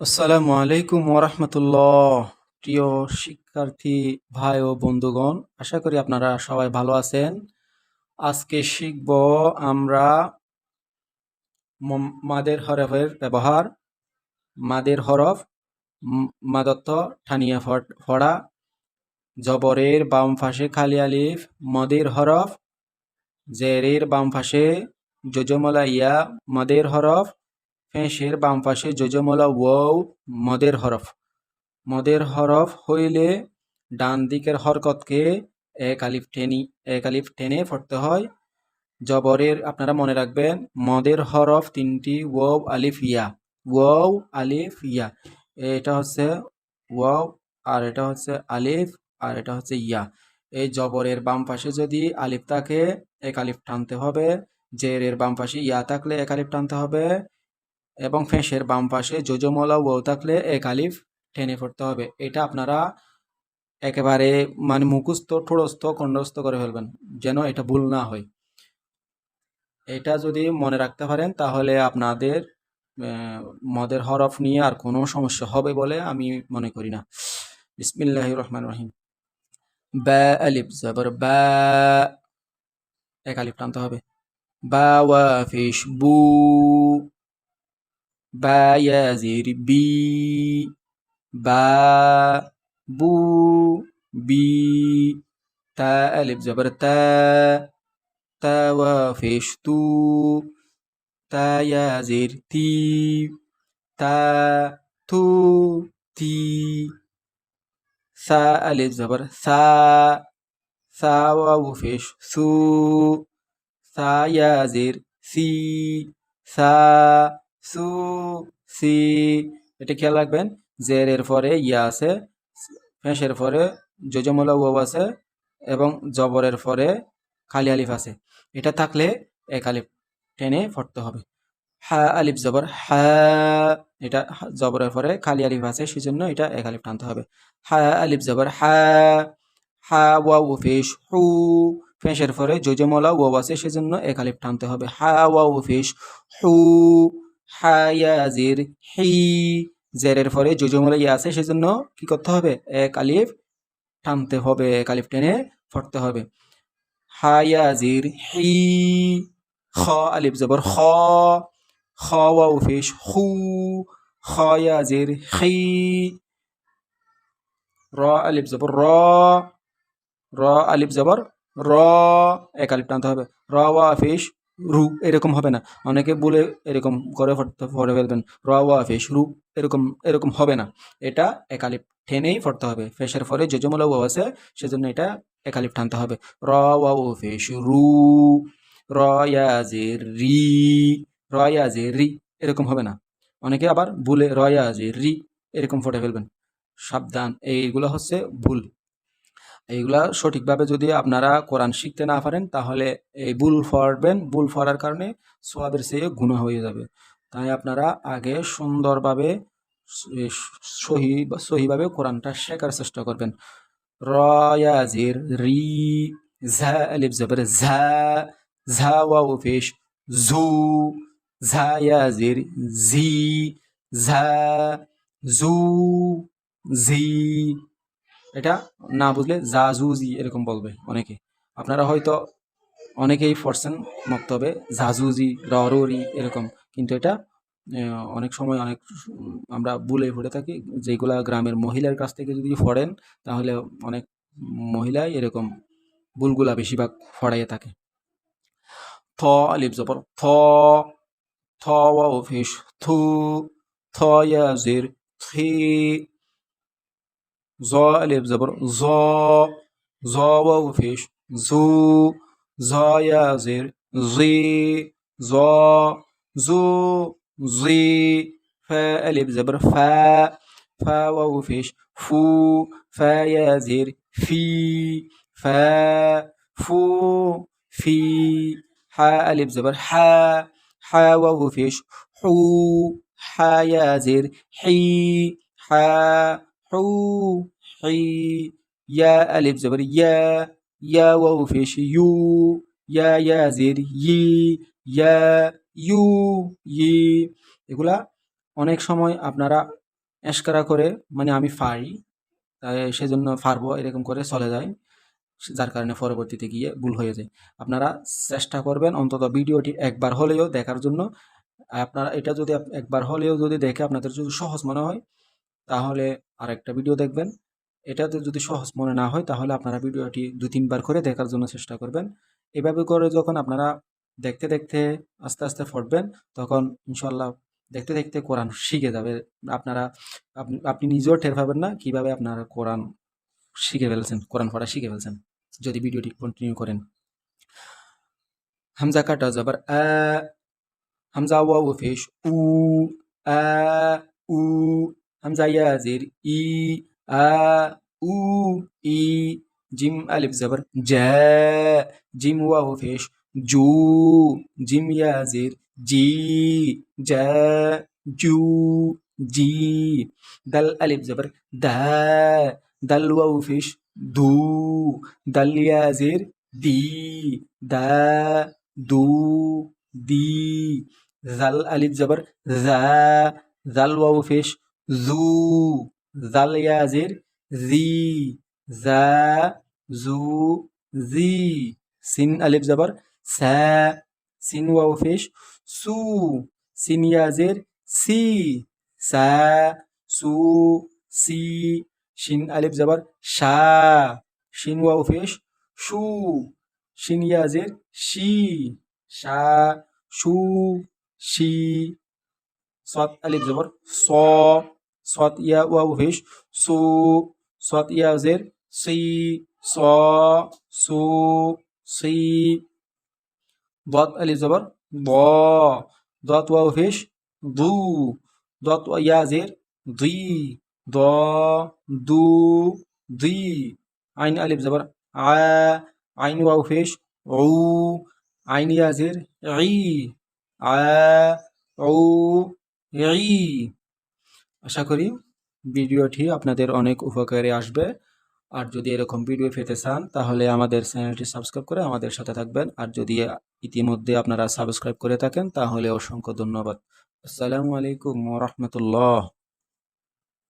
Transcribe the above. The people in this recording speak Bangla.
আসসালামু আলাইকুম ওরহমতুল্লাহ। প্রিয় শিক্ষার্থী ভাই ও বন্ধুগণ, আশা করি আপনারা সবাই ভালো আছেন। আজকে শিখব আমরা মাদের হরফের ব্যবহার। মাদের হরফ, মাদত্ব ঠানিয়া ফড়া, জবরের বাম পাশে খালি আলিফ, মদের হরফ, জেরের বাম পাশে যজমলা ইয়া মদের হরফ, ফেঁসের বাম পাশে যজমলা ওয়াও মদের হরফ। মদের হরফ হইলে ডান দিকের হরকতকে এক আলিফ টেনে পড়তে হয়। জবরের আপনারা মনে রাখবেন, মদের হরফ তিনটি, ওয়াও আলিফ ইয়া, ওয়াও আলিফ ইয়া। এটা হচ্ছে ওয়াও, আর এটা হচ্ছে আলিফ, আর এটা হচ্ছে ইয়া। এই জবরের বাম পাশে যদি আলিফ থাকে এক আলিফ টানতে হবে, জেরের বাম পাশে ইয়া থাকলে এক আলিফ টানতে হবে, এবং ফেঁসের বাম পাশে যজমলা ওয়াও থাকলে এক আলিফ টেনে পড়তে হবে। এটা আপনারা একেবারে মুখস্থ ঠোড়স্থ কণ্ঠস্থ করে ফেলবেন, যেন এটা ভুল না হয়। এটা যদি মনে রাখতে পারেন তাহলে আপনাদের মদের হরফ নিয়ে আর কোনো সমস্যা হবে বলে আমি মনে করি না। বিসমিল্লাহির রহমানির রহিম। বা আলিফ জবর বা, এক আলিফ টানতে হবে। বা ওয়াফিশ বু, বা ইয়াজির বি, বা বু বি। তা আলিফ জবর তা, তা ওয়াফিশ তু, তা ইয়াজির তি, তা থু তি। সা আলিফ জবর সা, সা ওয়াফিশ সু, সা ইয়াজির সি, সা সু সি। এটা খেয়াল রাখবেন, জেরের পরে ইয়া আছে, পেশের পরে যজমলা ওয়াও আছে, এবং জবরের পরে খালি আলিফ আছে। এটা থাকলে এক আলিফ টেনে পড়তে হবে। হা আলিফ জবর হা, এটা জবরের পরে খালি আলিফ আছে, সেজন্য এটা এক আলিফ টানতে হবে। হা আলিফ জবর হা, হা ওয়াও ফেশ হু, ফেশের পরে যজমলা ওয়াও আছে, সেজন্য এক আলিফ টানতে হবে। হা ওয়াও ফেশ হু। হা ইয়াজির হি, জেরের পরে যজমলা ইয়া আছে, সেজন্য কি করতে হবে, এক আলিফ টানতে হবে, এক আলিফ টেনে পড়তে হবে। হা ইয়াজির হি। খ আলিফ জবর খ, খ ওয়াও ফেশ হু, খ ইয়াজির খি। র আলিফ জবর র, র আলিফ জবর র, এক আলিফ টানতে হবে। র ওয়া ফেশ রু, এরকম হবে না, অনেকে বলে এরকম করে পড়ে ফেলবেন, র ওয়া ফেশ রু, এরকম এরকম হবে না। এটা এক আলিফ টেনেই পড়তে হবে, ফেশের পরে যজমলা ওয়াও আছে, সেজন্য এটা এক আলিফ টানতে হবে। র ওয়াও ফেশ রু, র ইয়াজির রি, র ইয়াজির রি, এরকম হবে না। অনেকে আবার ভুলে র ইয়াজির রি এরকম পড়ে ফেলবেন, সাবধান, এইগুলো হচ্ছে ভুল। এইগুলা সঠিকভাবে যদি আপনারা কোরআন শিখতে না পারেন তাহলে এই ভুল পড়বেন, ভুল পড়ার কারণে সওয়াবের চেয়ে গুনাহ হয়ে যাবে। তাই আপনারা আগে সুন্দরভাবে সহিভাবে কোরআনটা শেখার চেষ্টা করবেন। র ইয়াজির রি, ঝা আলিফ জবর ঝা, ঝা ওয়াও পেশ ঝু, ঝা ইয়াজির ঝি, ঝা ঝু ঝি। এটা না বুঝলে জাজুজি এরকম বলবে অনেকে। আপনারা হয়তো অনেকেই পড়ছেন মক্তবে জাজুজি ররি এরকম, কিন্তু এটা অনেক সময় অনেক আমরা ভুলে পড়ে থাকি। যেগুলা গ্রামের মহিলার কাছ থেকে যদি পড়েন তাহলে অনেক মহিলাই এরকম ভুলগুলা বেশিরভাগ পড়াইয়া থাকে। থ আলিফ জবর থ, থ ওয়াও পেশ থু, থ ইয়া জের থি। জ আলিফ জবর জ, জ ওয়াও পেশ জু, জ ইয়া জের জি, জ জু জি। ফা আলিফ জবর ফা, ফা ওয়াও পেশ ফু, ফা ইয়া জের ফি, ফা ফু ফি। হা আলিফ জবর হা, হা ওয়াও পেশ হু, হা ইয়া জের হি, হা হু হি। ইয়া আলিফ জবর ইয়া, ইয়া ওয়াও পেশ ইউ, ইয়া ইয়া জের ই, ইয়া ইউ ই। এগুলা অনেক সময় আপনারা এশকারা করে মানে আমি পারি, তাই সেজন্য পারবো এরকম করে চলে যায়, যার কারণে পরবর্তীতে গিয়ে ভুল হয়ে যায়। আপনারা চেষ্টা করবেন অন্তত ভিডিওটি একবার হলেও দেখার জন্য। আপনারা এটা যদি একবার হলেও যদি দেখে আপনাদের যদি সহজ মনে হয় তাহলে আরেকটা ভিডিও দেখবেন। এটাতে যদি সহজ মনে না হয় তাহলে আপনারা ভিডিওটি 2-3 বার করে দেখার জন্য চেষ্টা করবেন। এভাবে করে যখন আপনারা দেখতে দেখতে আস্তে আস্তে পড়বেন, তখন ইনশাল্লাহ দেখতে দেখতে কোরআন শিখে যাবে। আপনারা আপনি নিজেও টের পাবেন না কিভাবে আপনারা কোরআন শিখে ফেলছেন, কোরআন পড়া শিখে ফেলছেন, যদি ভিডিওটি কন্টিনিউ করেন। হামজা কাটা জবর আ, হামজা ওয়াও পেশ উ, আ উ, হামজা ইয়া জের ই, আ উ, ই, জিম আলিফ জবর জা, জিম ওয়াও পেশ জু, জিম ইয়া জের জি, জা, জু, জি, দাল আলিফ জবর দা, দাল ওয়াও পেশ দু, দাল ইয়া জের দি, দা, দু, দি, জাল আলিফ জবর জা, জাল ওয়াও পেশ জু, জাল ইয়া জের জি, জা, জু, জি, সিন আলিফ জবর সা, সিন ওয়াও পেশ সু, সিন ইয়া জের সি, সা, সু, সি, শিন আলিফ জবর শা, শিন ওয়াও পেশ শু, শিন ইয়া জের শি, শা, শু, শি, صاد ألف زبر صا، صاد يا واو فيش سو، صاد يا زر سي، صا، سو، سي، ضاد ألف زبر ضا، ضاد واو فيش ضو، ضاد يا زر ضي، ضا، دو، ضي، عين ألف زبر ع، عين واو فيش عو، عين يا زر عي، ع، عو، عي। আশা করি ভিডিওটি আপনাদের অনেক উপকারে আসবে। আর যদি এরকম ভিডিও পেতে চান তাহলে আমাদের চ্যানেলটি সাবস্ক্রাইব করে আমাদের সাথে থাকবেন। আর যদি ইতিমধ্যে আপনারা সাবস্ক্রাইব করে থাকেন তাহলে অসংখ্য ধন্যবাদ। আসসালামু আলাইকুম ওয়া রাহমাতুল্লাহ।